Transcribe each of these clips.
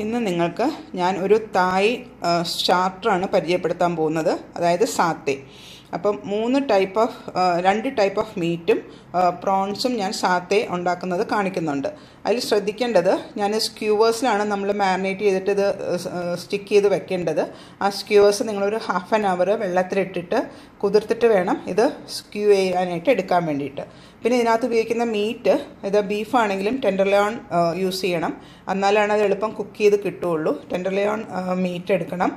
ഇന്ന് നിങ്ങൾക്ക് ഞാൻ ഒരു തായ് സ്റ്റാർട്ടറാണ് പരിചയപ്പെടുത്താൻ പോകുന്നത്, അതായത് സാത്തേ. അപ്പം രണ്ട് ടൈപ്പ് ഓഫ് മീറ്റും പ്രോൺസും ഞാൻ സാത്തേ ഉണ്ടാക്കുന്നത് കാണിക്കുന്നുണ്ട്. അതിൽ ശ്രദ്ധിക്കേണ്ടത്, ഞാൻ സ്ക്യൂവേഴ്സിലാണ് നമ്മൾ മാരിനേറ്റ് ചെയ്തിട്ട് ഇത് സ്റ്റിക്ക് ചെയ്ത് വെക്കേണ്ടത്. ആ സ്ക്യൂവേഴ്സ് നിങ്ങളൊരു ഹാഫ് ആൻ അവർ വെള്ളത്തിലിട്ടിട്ട് കുതിർത്തിട്ട് വേണം ഇത് സ്ക്യൂ ചെയ്യാനായിട്ട് എടുക്കാൻ വേണ്ടിയിട്ട്. പിന്നെ ഇതിനകത്ത് ഉപയോഗിക്കുന്ന മീറ്റ്, ഇത് ബീഫാണെങ്കിലും ടെൻഡർലോൺ യൂസ് ചെയ്യണം, എന്നാലാണ് അത് എളുപ്പം കുക്ക് ചെയ്ത് കിട്ടുകയുള്ളൂ. ടെൻഡർലോൺ മീറ്റ് എടുക്കണം.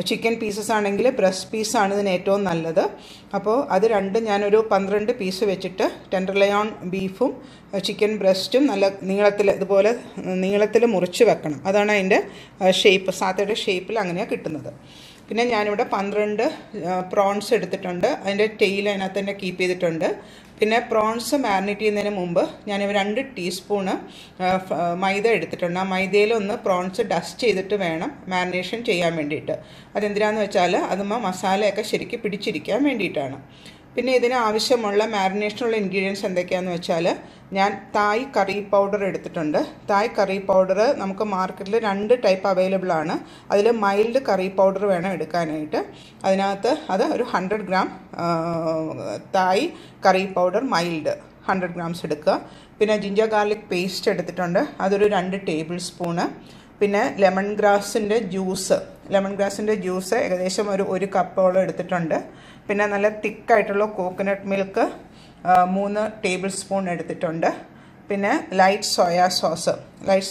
ചിക്കൻ പീസസ് ആണെങ്കിൽ ബ്രസ്റ്റ് പീസാണ് ഇതിന് ഏറ്റവും നല്ലത്. അപ്പോൾ അത് രണ്ടും ഞാനൊരു 12 പീസ് വെച്ചിട്ട് ടെൻഡർലോൺ ബീഫും ചിക്കൻ ബ്രസ്റ്റും നല്ല ഇതുപോലെ നീളത്തിൽ മുറിച്ച് വെക്കണം. അതാണ് അതിൻ്റെ ഷേപ്പ്, സാത്തയുടെ ഷേപ്പിൽ അങ്ങനെയാണ് കിട്ടുന്നത്. പിന്നെ ഞാനിവിടെ 12 പ്രോൺസ് എടുത്തിട്ടുണ്ട്. അതിൻ്റെ ടെയിൽ അതിനകത്ത് തന്നെ കീപ്പ് ചെയ്തിട്ടുണ്ട്. പിന്നെ പ്രോൺസ് മാരിനേറ്റ് ചെയ്യുന്നതിന് മുമ്പ് ഞാൻ 2 ടീസ്പൂണ് മൈദ എടുത്തിട്ടുണ്ട്. ആ മൈദയിലൊന്ന് പ്രോൺസ് ഡസ്റ്റ് ചെയ്തിട്ട് വേണം മാരിനേഷൻ ചെയ്യാൻ വേണ്ടിയിട്ട്. അതെന്തിനാന്ന് വെച്ചാൽ അതുമ്പോൾ മസാലയൊക്കെ ശരിക്കും പിടിച്ചിരിക്കാൻ വേണ്ടിയിട്ടാണ്. പിന്നെ ഇതിന് ആവശ്യമുള്ള മാരിനേഷനുള്ള ഇൻഗ്രീഡിയൻസ് എന്തൊക്കെയാണെന്ന് വെച്ചാൽ, ഞാൻ തായ് കറി പൗഡർ എടുത്തിട്ടുണ്ട്. തായ് കറി പൗഡർ നമുക്ക് മാർക്കറ്റിൽ 2 ടൈപ്പ് അവൈലബിൾ ആണ്. അതിൽ മൈൽഡ് കറി പൗഡർ വേണം എടുക്കാനായിട്ട്. അതിനകത്ത് അത് ഒരു 100 ഗ്രാം തായ് കറി പൗഡർ മൈൽഡ് 100 ഗ്രാംസ് എടുക്കുക. പിന്നെ ജിഞ്ചർ ഗാർലിക് പേസ്റ്റ് എടുത്തിട്ടുണ്ട്, അതൊരു 2 ടേബിൾ സ്പൂണ്. പിന്നെ ലെമൺ ഗ്രാസിൻ്റെ ജ്യൂസ് ഏകദേശം ഒരു കപ്പോളം എടുത്തിട്ടുണ്ട്. പിന്നെ നല്ല തിക്കായിട്ടുള്ള കോക്കനട്ട് മിൽക്ക് 3 ടേബിൾ സ്പൂൺ എടുത്തിട്ടുണ്ട്. പിന്നെ ലൈറ്റ്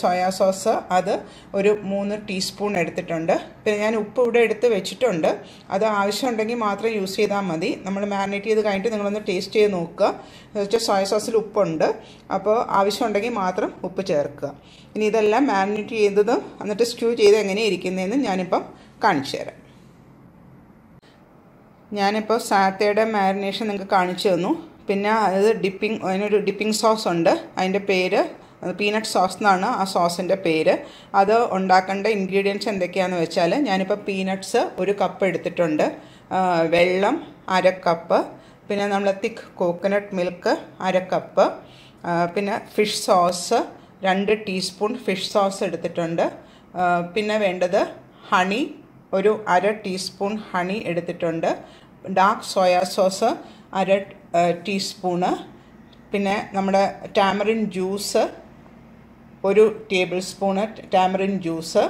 സോയാ സോസ് അത് ഒരു 3 ടീസ്പൂൺ എടുത്തിട്ടുണ്ട്. പിന്നെ ഞാൻ ഉപ്പ് ഇവിടെ എടുത്ത് വെച്ചിട്ടുണ്ട്, അത് ആവശ്യമുണ്ടെങ്കിൽ മാത്രം യൂസ് ചെയ്താൽ മതി. നമ്മൾ മാരിനേറ്റ് ചെയ്ത് കഴിഞ്ഞിട്ട് നിങ്ങളൊന്ന് ടേസ്റ്റ് ചെയ്ത് നോക്കുക. വെച്ചാൽ സോയ സോസിൽ ഉപ്പുണ്ട്, അപ്പോൾ ആവശ്യമുണ്ടെങ്കിൽ മാത്രം ഉപ്പ് ചേർക്കുക. ഇനി ഇതെല്ലാം മാരിനേറ്റ് ചെയ്തതും എന്നിട്ട് സ്റ്റ്യൂ ചെയ്ത് എങ്ങനെ ഇരിക്കുന്നതെന്ന് ഞാനിപ്പം കാണിച്ചു തരാം. ഞാനിപ്പോൾ സാത്തയുടെ മാരിനേഷൻ നിങ്ങൾക്ക് കാണിച്ചു തന്നു. പിന്നെ അത് അതിനൊരു ഡിപ്പിംഗ് സോസ് ഉണ്ട്, അതിൻ്റെ പേര് പീനട്ട് സോസ് എന്നാണ് ആ സോസിൻ്റെ പേര്. അത് ഉണ്ടാക്കേണ്ട ഇൻഗ്രീഡിയൻസ് എന്തൊക്കെയാണെന്ന് വെച്ചാൽ, ഞാനിപ്പോൾ പീനട്ട്സ് 1 കപ്പ് എടുത്തിട്ടുണ്ട്, വെള്ളം 1/2 കപ്പ്, പിന്നെ നമ്മൾ തിക്ക് കോക്കനട്ട് മിൽക്ക് 1/2 കപ്പ്, പിന്നെ fish sauce 2 teaspoon fish sauce എടുത്തിട്ടുണ്ട്. പിന്നെ വേണ്ടത് ഹണി, ഒരു 1/2 ടീസ്പൂൺ ഹണി എടുത്തിട്ടുണ്ട്. Dark soya sauce 1/2 teaspoon. പിന്നെ നമ്മുടെ tamarind juice 1 tablespoon tamarind juice.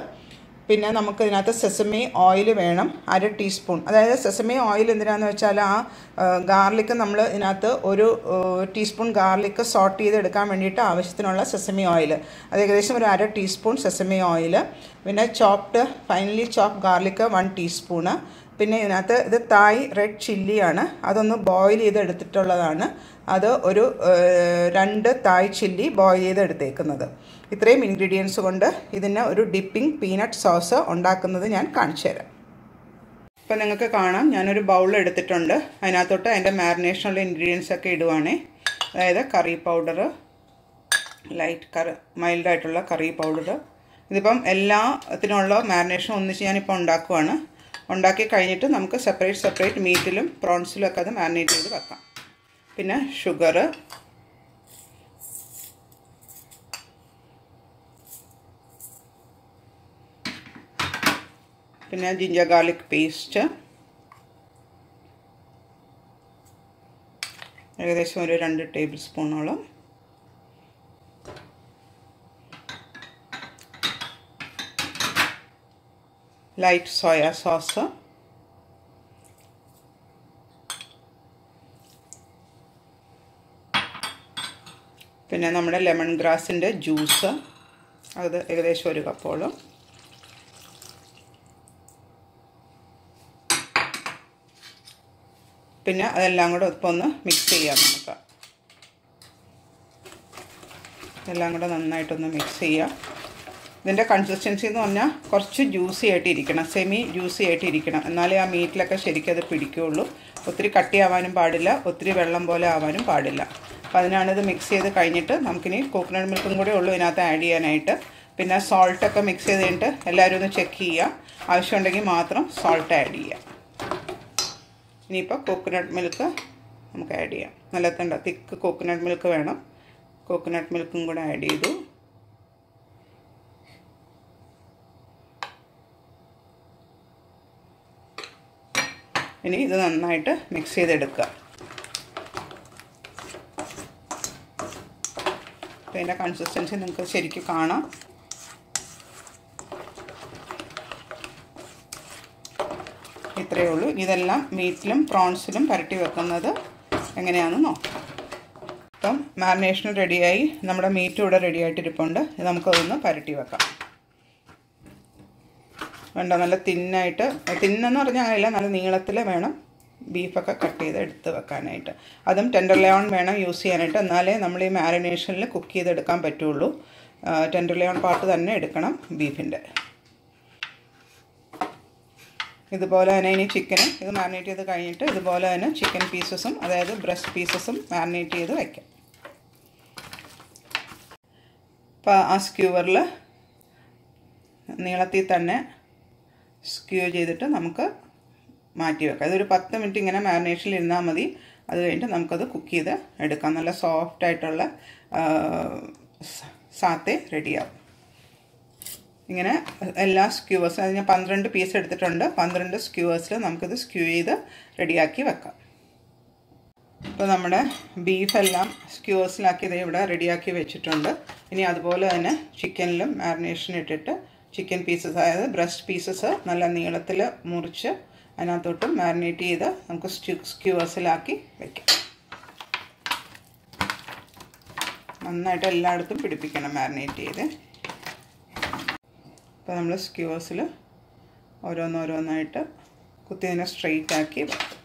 പിന്നെ നമുക്ക് ഇതിനകത്ത് സെസമി ഓയിൽ വേണം 1/2 ടീസ്പൂൺ. അതായത് സെസമി ഓയിൽ എന്തിനാന്ന് വെച്ചാൽ, ആ ഗാർലിക്ക് നമ്മൾ ഇതിനകത്ത് 1 ടീസ്പൂൺ ഗാർലിക്ക് സോട്ട് ചെയ്തെടുക്കാൻ വേണ്ടിയിട്ട് ആവശ്യത്തിനുള്ള സെസമി ഓയിൽ, അത് ഏകദേശം ഒരു 1/2 ടീസ്പൂൺ സെസമി ഓയിൽ. പിന്നെ ഫൈനലി ചോപ്ഡ് ഗാർലിക്ക് 1 ടീസ്പൂണ്. പിന്നെ ഇതിനകത്ത് ഇത് തായ് റെഡ് ചില്ലിയാണ്, അതൊന്ന് ബോയിൽ ചെയ്തെടുത്തിട്ടുള്ളതാണ്. അത് ഒരു 2 തായ് ചില്ലി ബോയിൽ ചെയ്തെടുത്തേക്കുന്നത്. ഇത്രയും ഇൻഗ്രീഡിയൻസ് കൊണ്ട് ഇതിന് ഒരു ഡിപ്പിംഗ് പീനട്ട് സോസ് ഉണ്ടാക്കുന്നത് ഞാൻ കാണിച്ചു തരാം. ഇപ്പം നിങ്ങൾക്ക് കാണാം, ഞാനൊരു ബൗൾ എടുത്തിട്ടുണ്ട്. അതിനകത്തോട്ട് അതിൻ്റെ മാരിനേഷനുള്ള ഇൻഗ്രീഡിയൻസ് ഒക്കെ ഇടുവാണേ. അതായത് കറി പൗഡർ, മൈൽഡായിട്ടുള്ള കറി പൗഡർ. ഇതിപ്പം എല്ലാത്തിനുള്ള മാരിനേഷൻ ഒന്നിച്ച് ഞാനിപ്പോൾ ഉണ്ടാക്കുവാണ്. ഉണ്ടാക്കി കഴിഞ്ഞിട്ട് നമുക്ക് സെപ്പറേറ്റ് മീറ്റിലും പ്രോൺസിലും ഒക്കെ അത് മാരിനേറ്റ് ചെയ്ത് വെക്കാം. പിന്നെ ഷുഗർ, പിന്നെ ജിഞ്ചർ ഗാർലിക് പേസ്റ്റ് ഏകദേശം ഒരു 2 ടേബിൾ സ്പൂണോളം. ലൈറ്റ് സോയാ സോസ്, പിന്നെ നമ്മുടെ ലെമൺ ഗ്രാസിൻ്റെ ജ്യൂസ്, അത് ഏകദേശം 1 കപ്പോളം. പിന്നെ അതെല്ലാം കൂടെ ഇപ്പോൾ ഒന്ന് മിക്സ് ചെയ്യാം. നമുക്ക് എല്ലാം കൂടെ നന്നായിട്ടൊന്ന് മിക്സ് ചെയ്യാം. ഇതിൻ്റെ കൺസിസ്റ്റൻസി എന്ന് പറഞ്ഞാൽ കുറച്ച് ജ്യൂസി ആയിട്ടിരിക്കണം, സെമി ജ്യൂസി ആയിട്ടിരിക്കണം, എന്നാലേ ആ മീറ്റിലൊക്കെ ശരിക്കും അത് പിടിക്കുകയുള്ളൂ. ഒത്തിരി കട്ടിയാവാനും പാടില്ല, ഒത്തിരി വെള്ളം പോലെ ആവാനും പാടില്ല. അപ്പോൾ അതിനാണിത് മിക്സ് ചെയ്ത് കഴിഞ്ഞിട്ട് നമുക്കിനി കോക്കനട്ട് മിൽക്കും കൂടെ ഉള്ളൂ ഇതിനകത്ത് ആഡ് ചെയ്യാനായിട്ട്. പിന്നെ സോൾട്ടൊക്കെ മിക്സ് ചെയ്ത് കഴിഞ്ഞിട്ട് എല്ലാവരും ഒന്ന് ചെക്ക് ചെയ്യുക, ആവശ്യമുണ്ടെങ്കിൽ മാത്രം സോൾട്ട് ആഡ് ചെയ്യുക. ഇനിയിപ്പോൾ കോക്കനട്ട് മിൽക്ക് നമുക്ക് ആഡ് ചെയ്യാം. നല്ല തിക്ക് കോക്കനട്ട് മിൽക്ക് വേണം. കോക്കനട്ട് മിൽക്കും കൂടെ ആഡ് ചെയ്തു. ഇനി ഇത് നന്നായിട്ട് മിക്സ് ചെയ്തെടുക്കുക. അപ്പോൾ ഇതിൻ്റെ കൺസിസ്റ്റൻസി നിങ്ങൾക്ക് ശരിക്കും കാണാം. ഇത്രയേ ഉള്ളൂ. ഇതെല്ലാം മീറ്റിലും പ്രോൺസിലും പുരട്ടി വെക്കുന്നത് എങ്ങനെയാണെന്ന് നോക്കാം. അപ്പം മാരിനേഷൻ റെഡിയായി, നമ്മുടെ മീറ്റും ഇവിടെ റെഡി ആയിട്ടിരിപ്പുണ്ട്. ഇത് നമുക്കതൊന്ന് പുരട്ടി വെക്കാം. വേണ്ട, നല്ല തിന്നായിട്ട്, തിന്നെന്ന് പറഞ്ഞാൽ അങ്ങനെയില്ല, നല്ല നീളത്തിൽ വേണം ബീഫൊക്കെ കട്ട് ചെയ്ത് എടുത്ത് വെക്കാനായിട്ട്. അതും ടെൻഡർലോൺ വേണം യൂസ് ചെയ്യാനായിട്ട്, എന്നാലേ നമ്മൾ ഈ മാരിനേഷനിൽ കുക്ക് ചെയ്തെടുക്കാൻ പറ്റുള്ളൂ. ടെൻഡർലോൺ പാർട്ട് തന്നെ എടുക്കണം ബീഫിൻ്റെ. ഇതുപോലെ തന്നെ ഇനി ചിക്കനും ഇത് മാരിനേറ്റ് ചെയ്ത് കഴിഞ്ഞിട്ട് ഇതുപോലെ തന്നെ ചിക്കൻ പീസസും, അതായത് ബ്രസ്റ്റ് പീസസും മാരിനേറ്റ് ചെയ്ത് വയ്ക്കാം. അപ്പോൾ ആ സ്ക്യൂവറിൽ നീളത്തിൽ തന്നെ സ്ക്യൂ ചെയ്തിട്ട് നമുക്ക് മാറ്റി വെക്കാം. ഇതൊരു 10 മിനിറ്റ് ഇങ്ങനെ മാരിനേഷനിൽ ഇരുന്നാൽ മതി. അത് കഴിഞ്ഞിട്ട് നമുക്കത് കുക്ക് ചെയ്ത് എടുക്കാം. നല്ല സോഫ്റ്റായിട്ടുള്ള സാത്തേ റെഡിയാവും. ഇങ്ങനെ എല്ലാ സ്ക്യൂവേഴ്സും, അത് ഞാൻ 12 പീസ് എടുത്തിട്ടുണ്ട്. 12 സ്ക്യൂവേഴ്സിൽ നമുക്കിത് സ്ക്യൂ ചെയ്ത് റെഡിയാക്കി വെക്കാം. ഇപ്പോൾ നമ്മുടെ ബീഫെല്ലാം സ്ക്യൂവേഴ്സിലാക്കി ഇത് ഇവിടെ റെഡിയാക്കി വെച്ചിട്ടുണ്ട്. ഇനി അതുപോലെ തന്നെ ചിക്കനിലും മാരിനേഷൻ ഇട്ടിട്ട് ചിക്കൻ പീസസ്, അതായത് ബ്രസ്റ്റ് പീസസ് നല്ല നീളത്തിൽ മുറിച്ച് അതിനകത്തോട്ട് മാരിനേറ്റ് ചെയ്ത് നമുക്ക് സ്ക്യൂവേഴ്സിലാക്കി വയ്ക്കാം. നന്നായിട്ട് എല്ലായിടത്തും പിടിപ്പിക്കണം മാരിനേറ്റ് ചെയ്ത്. അപ്പോൾ നമ്മൾ സ്ക്യൂവേഴ്സിൽ ഓരോന്നോരോന്നായിട്ട് കുത്തിയതിനെ സ്ട്രെയിറ്റ് ആക്കി വെക്കും.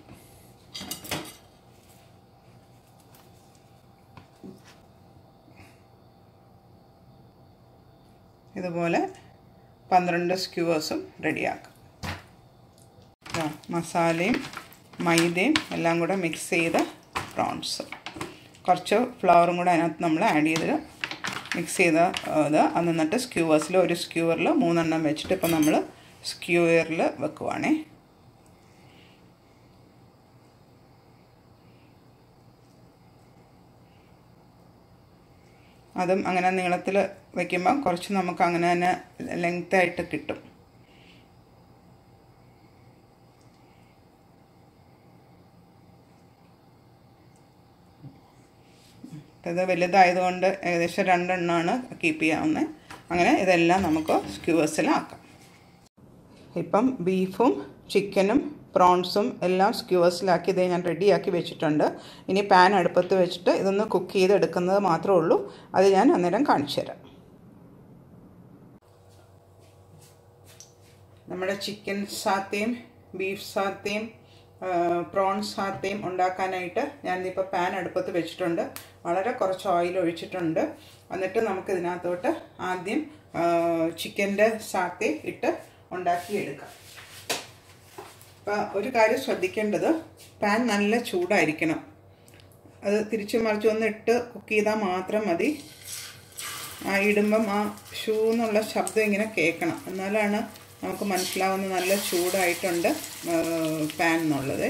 ഇതുപോലെ 12 സ്ക്യൂവേഴ്സും റെഡിയാക്കാം. മസാലയും മൈദയും എല്ലാം കൂടെ മിക്സ് ചെയ്ത പ്രോൺസ്, കുറച്ച് ഫ്ലവറും കൂടെ അതിനകത്ത് നമ്മൾ ആഡ് ചെയ്ത് മിക്സ് ചെയ്ത ഇത് എന്നിട്ട് സ്ക്യൂവേഴ്സിൽ ഒരു സ്ക്യൂവറിൽ 3 എണ്ണം വെച്ചിട്ട് ഇപ്പോൾ നമ്മൾ സ്ക്യൂവറിൽ വെക്കുവാണേ. അതും അങ്ങനെ നീളത്തിൽ വയ്ക്കുമ്പം കുറച്ച് നമുക്ക് അങ്ങനെ തന്നെ ലെങ്തായിട്ട് കിട്ടും. ഇത് വലുതായതുകൊണ്ട് ഏകദേശം 2 എണ്ണമാണ് കീപ്പ് ചെയ്യാവുന്നത്. അങ്ങനെ ഇതെല്ലാം നമുക്ക് സ്ക്യൂവേഴ്സിലാക്കാം. ഇപ്പം ബീഫും ചിക്കനും പ്രോൺസും എല്ലാം സ്ക്യൂവേഴ്സിലാക്കി ഇത് ഞാൻ റെഡിയാക്കി വെച്ചിട്ടുണ്ട്. ഇനി പാൻ അടുപ്പത്ത് വെച്ചിട്ട് ഇതൊന്ന് കുക്ക് ചെയ്തെടുക്കുന്നത് മാത്രമേ ഉള്ളൂ. അത് ഞാൻ അന്നേരം കാണിച്ചു തരാം. നമ്മുടെ ചിക്കൻ സാത്തയും ബീഫ് സാത്തയും പ്രോൺസ് സാത്തയും ഉണ്ടാക്കാനായിട്ട് ഞാനിപ്പോൾ പാൻ അടുപ്പത്ത് വെച്ചിട്ടുണ്ട്. വളരെ കുറച്ച് ഓയിൽ ഒഴിച്ചിട്ടുണ്ട്. എന്നിട്ട് നമുക്ക് ഇതിനകത്തോട്ട് ആദ്യം ചിക്കൻ്റെ സാത്തേ ഇട്ട് ഉണ്ടാക്കിയെടുക്കാം. അപ്പോൾ ഒരു കാര്യം ശ്രദ്ധിക്കേണ്ടത്, പാൻ നല്ല ചൂടായിരിക്കണം. അത് തിരിച്ചു മറിച്ച് ഒന്ന് ഇട്ട് കുക്ക് ചെയ്താൽ മാത്രം മതി. ഇടുമ്പം ആ ഷൂ എന്നുള്ള ശബ്ദം ഇങ്ങനെ കേൾക്കണം, എന്നാലാണ് നമുക്ക് മനസ്സിലാവുന്ന നല്ല ചൂടായിട്ടുണ്ട് പാൻ എന്നുള്ളത്.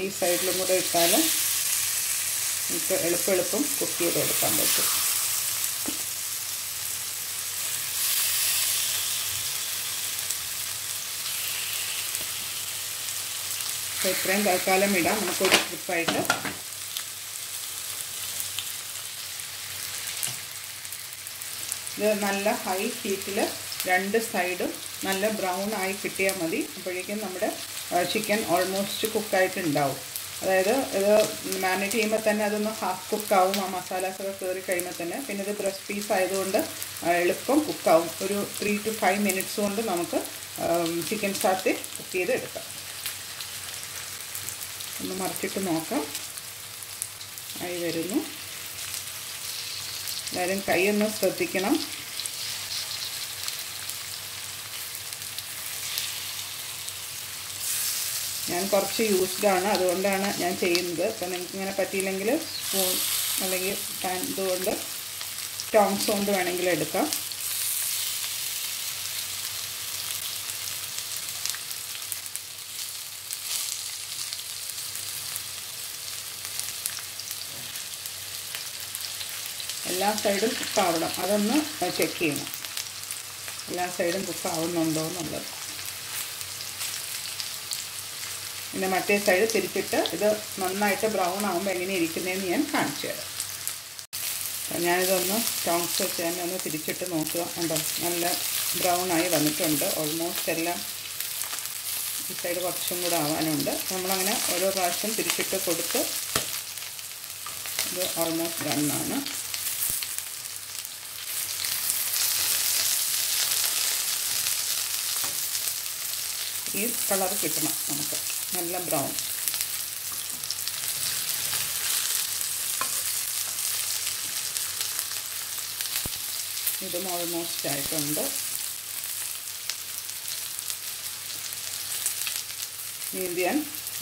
ഈ സൈഡിലും കൂടെ ഇട്ടാൽ നമുക്ക് എളുപ്പം കുക്ക് ചെയ്തെടുക്കാൻ പറ്റും. അപ്പോൾ ഇത്രയും തൽക്കാലം ഇടാം. നമുക്കൊരു ട്രിപ്പായിട്ട് ഇത് നല്ല ഹൈ ഹീറ്റിൽ 2 സൈഡും നല്ല ബ്രൗൺ ആയി കിട്ടിയാൽ മതി. അപ്പോഴേക്കും നമ്മുടെ ചിക്കൻ ഓൾമോസ്റ്റ് കുക്കായിട്ടുണ്ടാവും. അതായത് ഇത് മാരിനേറ്റ് ചെയ്യുമ്പോൾ തന്നെ അതൊന്ന് ഹാഫ് കുക്കാവും. ആ മസാലാസൊക്കെ കയറി കഴിയുമ്പോൾ തന്നെ. പിന്നെ ഇത് ബ്രസ്റ്റ് പീസ് ആയതുകൊണ്ട് എളുപ്പം കുക്കാവും. ഒരു 3 to 5 മിനിറ്റ്സ് കൊണ്ട് നമുക്ക് ചിക്കൻ സാത്തേ കുക്ക് ചെയ്ത് എടുക്കാം. ഒന്ന് മറിച്ചിട്ട് നോക്കാം. ആയി വരുന്നു. എല്ലാവരും കൈയൊന്ന് ശ്രദ്ധിക്കണം. ഞാൻ കുറച്ച് യൂസ്ഡാണ്, അതുകൊണ്ടാണ് ഞാൻ ചെയ്യുന്നത്. അപ്പോൾ നിങ്ങൾക്ക് ഇങ്ങനെ പറ്റിയില്ലെങ്കിൽ സ്പൂൺ അല്ലെങ്കിൽ പാൻ ഇതുകൊണ്ട് ടോങ്സ് കൊണ്ട് വേണമെങ്കിൽ എടുക്കാം. എല്ലാ സൈഡും കുക്കാവണം, അതൊന്ന് ചെക്ക് ചെയ്യണം, എല്ലാ സൈഡും കുക്കാവുന്നുണ്ടോ എന്നുള്ളത്. പിന്നെ മറ്റേ സൈഡ് തിരിച്ചിട്ട് ഇത് നന്നായിട്ട് ബ്രൗൺ ആകുമ്പോൾ എങ്ങനെ ഇരിക്കുന്നതെന്ന് ഞാൻ കാണിച്ചു തരാം. ഞാനിതൊന്ന് ടോങ്സ് വെച്ച് തന്നെ ഒന്ന് തിരിച്ചിട്ട് നോക്കുക. ഉണ്ടോ, നല്ല ബ്രൗൺ ആയി വന്നിട്ടുണ്ട്. ഓൾമോസ്റ്റ് എല്ലാം ഈ സൈഡ് കുറച്ചും കൂടെ ആവാനുണ്ട്. നമ്മളങ്ങനെ ഓരോ പ്രാവശ്യം തിരിച്ചിട്ട് കൊടുത്ത് ഇത് ഓൾമോസ്റ്റ് ഡണ്ണാണ്. ഈ കളർ കിട്ടണം നമുക്ക്, നല്ല ബ്രൗൺ. ഇതും ഓൾമോസ്റ്റ് ആയിട്ടുണ്ട്. ഇത് ഞാൻ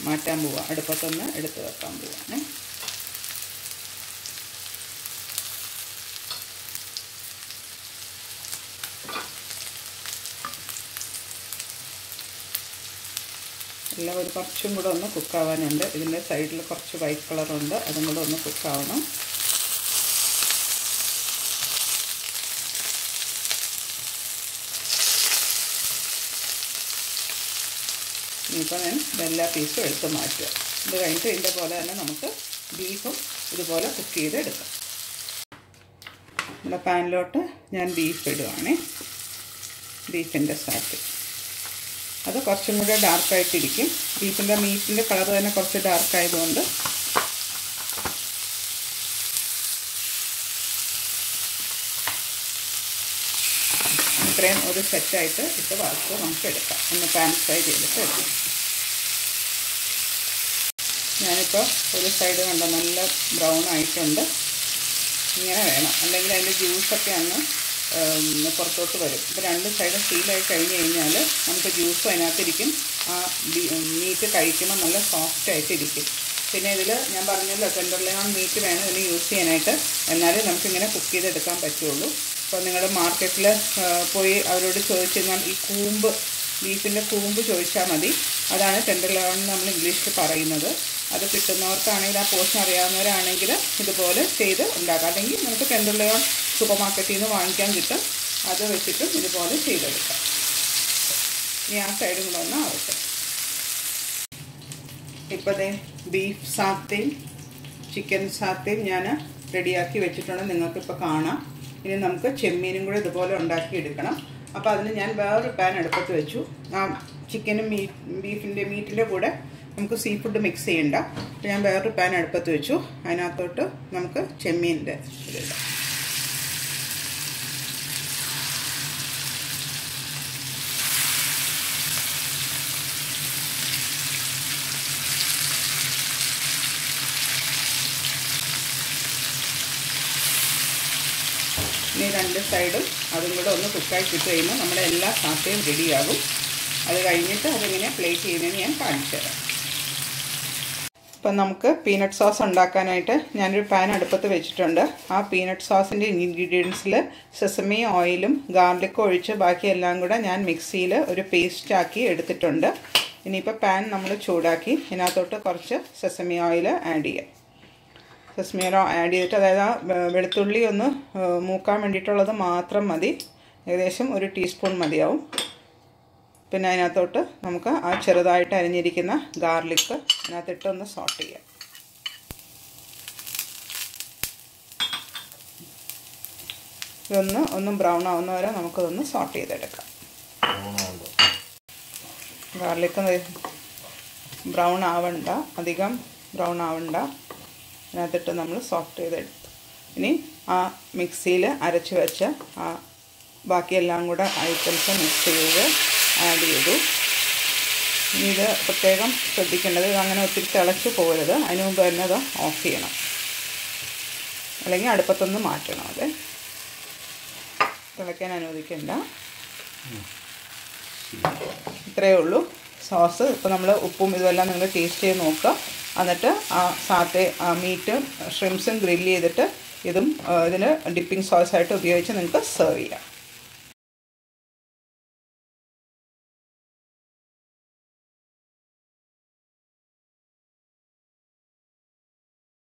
മാറ്റാൻ പോവാം, അടുപ്പത്തൊന്ന് എടുത്ത് വെക്കാൻ പോവാണ്. എല്ലാം ഒരു കുറച്ചും കൂടെ ഒന്ന് കുക്കാവാനുണ്ട്. ഇതിൻ്റെ സൈഡിൽ കുറച്ച് വൈറ്റ് കളറുണ്ട്, അതും കൂടെ ഒന്ന് കുക്കാവണം. ഇനിയിപ്പോൾ ഞാൻ എല്ലാ പീസും എടുത്ത് മാറ്റുക. ഇത് കഴിഞ്ഞിട്ട് ഇതിൻ്റെ പോലെ തന്നെ നമുക്ക് ബീഫും ഇതുപോലെ കുക്ക് ചെയ്തെടുക്കാം. നമ്മുടെ പാനിലോട്ട് ഞാൻ ബീഫ് ഇടുവാണേ, ബീഫിൻ്റെ സാറ്റ്. അത് കുറച്ചും കൂടെ ഡാർക്കായിട്ടിരിക്കും. മീറ്റിൻ്റെ കളർ തന്നെ കുറച്ച് ഡാർക്കായതുകൊണ്ട് ഇത്രയും ഒരു സെറ്റായിട്ട് ഇട്ട് വറുത്ത് നമുക്ക് എടുക്കാം. ഒന്ന് പാൻ ഫ്രൈ ചെയ്തിട്ട് എടുക്കാം. ഞാനിപ്പോൾ ഒരു സൈഡ് കണ്ട നല്ല ബ്രൗൺ ആയിട്ടുണ്ട്. ഇങ്ങനെ വേണം, അല്ലെങ്കിൽ അതിൻ്റെ ജ്യൂസൊക്കെ അങ്ങ് പുറത്തോട്ട് വരും. ഇപ്പോൾ രണ്ട് സൈഡും സീലായി കഴിഞ്ഞ് കഴിഞ്ഞാൽ നമുക്ക് ജ്യൂസും അതിനകത്തിരിക്കും. ആ മീറ്റ് കഴിക്കുമ്പോൾ നല്ല സോഫ്റ്റ് ആയിട്ടിരിക്കും. പിന്നെ ഇതിൽ ഞാൻ പറഞ്ഞല്ലോ ടെൻഡർലോയിൻ മീറ്റ് വേണം ഇതിന് യൂസ് ചെയ്യാനായിട്ട്, എന്നാലേ നമുക്കിങ്ങനെ കുക്ക് ചെയ്തെടുക്കാൻ പറ്റുള്ളൂ. അപ്പോൾ നിങ്ങൾ മാർക്കറ്റിൽ പോയി അവരോട് ചോദിച്ചു കഴിഞ്ഞാൽ ഈ കൂമ്പ്, ബീഫിൻ്റെ കൂമ്പ് ചോദിച്ചാൽ മതി. അതാണ് ടെൻഡർലോയിൻ നമ്മൾ ഇംഗ്ലീഷിൽ പറയുന്നത്. അത് കിട്ടുന്നവർക്കാണെങ്കിൽ, ആ പോർഷൻ അറിയാവുന്നവരാണെങ്കിൽ ഇതുപോലെ ചെയ്ത് ഉണ്ടാക്കാം. അല്ലെങ്കിൽ നമുക്ക് ടെൻഡർലോയിൻ സൂപ്പർ മാർക്കറ്റിൽ നിന്ന് വാങ്ങിക്കാൻ കിട്ടും. അത് വെച്ചിട്ടും ഇതുപോലെ ചെയ്തെടുക്കാം. ഇനി ആ സൈഡും കൂടെ ഒന്ന് ആവട്ടെ. ഇപ്പോൾ ബീഫ് സാത്തയും ചിക്കൻ സാത്തയും ഞാൻ റെഡിയാക്കി വെച്ചിട്ടുണ്ട്, നിങ്ങൾക്കിപ്പോൾ കാണാം. ഇനി നമുക്ക് ചെമ്മീനും കൂടെ ഇതുപോലെ ഉണ്ടാക്കിയെടുക്കണം. അപ്പോൾ അതിന് ഞാൻ വേറൊരു പാൻ അടുപ്പത്ത് വെച്ചു. ആ ചിക്കനും മീറ്റിൻ്റെ കൂടെ നമുക്ക് സീ ഫുഡ് മിക്സ് ചെയ്യണ്ട. അപ്പോൾ ഞാൻ വേറൊരു പാൻ അടുപ്പത്ത് വെച്ചു. അതിനകത്തോട്ട് നമുക്ക് ചെമ്മീൻ്റെ ഇതിടാം. ഇനി രണ്ട് സൈഡും അതും കൂടെ ഒന്ന് കുക്കായി കിട്ടി കഴിയുമ്പോൾ നമ്മുടെ എല്ലാ സാത്തയും റെഡിയാകും. അത് കഴിഞ്ഞിട്ട് അതെങ്ങനെ പ്ലേറ്റ് ചെയ്യുന്നതെന്ന് ഞാൻ കാണിച്ചു തരാം. ഇപ്പം നമുക്ക് പീനട്ട് സോസ് ഉണ്ടാക്കാനായിട്ട് ഞാനൊരു പാൻ അടുപ്പത്ത് വെച്ചിട്ടുണ്ട്. ആ പീനട്ട് സോസിൻ്റെ ഇൻഗ്രീഡിയൻസിൽ സെസമി ഓയിലും ഗാർലിക്കും ഒഴിച്ച് ബാക്കിയെല്ലാം കൂടെ ഞാൻ മിക്സിയിൽ ഒരു പേസ്റ്റാക്കി എടുത്തിട്ടുണ്ട്. ഇനിയിപ്പോൾ പാൻ നമ്മൾ ചൂടാക്കി ഇതിനകത്തോട്ട് കുറച്ച് സെസമി ഓയിൽ ആഡ് ചെയ്യാം. സെസമി ഓയിൽ ആഡ് ചെയ്തിട്ട്, അതായത് ആ വെളുത്തുള്ളി ഒന്ന് മൂക്കാൻ വേണ്ടിയിട്ടുള്ളത് മാത്രം മതി, ഏകദേശം 1 ടീസ്പൂൺ മതിയാവും. പിന്നെ അതിനകത്തോട്ട് നമുക്ക് ആ ചെറുതായിട്ട് അരിഞ്ഞിരിക്കുന്ന ഗാർലിക്ക് അതിനകത്തിട്ടൊന്ന് സോട്ട് ചെയ്യാം. ഇതൊന്ന് ബ്രൗൺ ആവുന്ന വരെ നമുക്കതൊന്ന് സോട്ട് ചെയ്തെടുക്കാം. ഗാർലിക്ക് ബ്രൗൺ ആവണ്ട, അധികം ബ്രൗൺ ആവണ്ട. അതിനകത്തിട്ട് നമ്മൾ സോട്ട് ചെയ്തെടുത്തു. ഇനി ആ മിക്സിയിൽ അരച്ച് വെച്ച ആ ബാക്കിയെല്ലാം കൂടെ ഐറ്റംസ് മിക്സ് ചെയ്ത് ആഡ് ചെയ്തു. ഇനി ഇത് പ്രത്യേകം ശ്രദ്ധിക്കേണ്ടത്, അങ്ങനെ ഒത്തിരി തിളച്ച് പോകരുത്. അതിന് മുമ്പ് തന്നെ അത് ഓഫ് ചെയ്യണം, അല്ലെങ്കിൽ അടുപ്പത്തൊന്ന് മാറ്റണം. അത് തിളയ്ക്കാൻ അനുവദിക്കേണ്ട. ഇത്രയേ ഉള്ളൂ സോസ്. ഇപ്പോൾ നമ്മൾ ഉപ്പും ഇതുമെല്ലാം നിങ്ങൾ ടേസ്റ്റ് ചെയ്ത് നോക്കുക. എന്നിട്ട് ആ സാത്തേ മീറ്റും ഷ്രിംപ്സും ഗ്രില്ല് ചെയ്തിട്ട് ഇതും ഇതിന് ഡിപ്പിംഗ് സോസായിട്ട് ഉപയോഗിച്ച് നിങ്ങൾക്ക് സെർവ് ചെയ്യാം.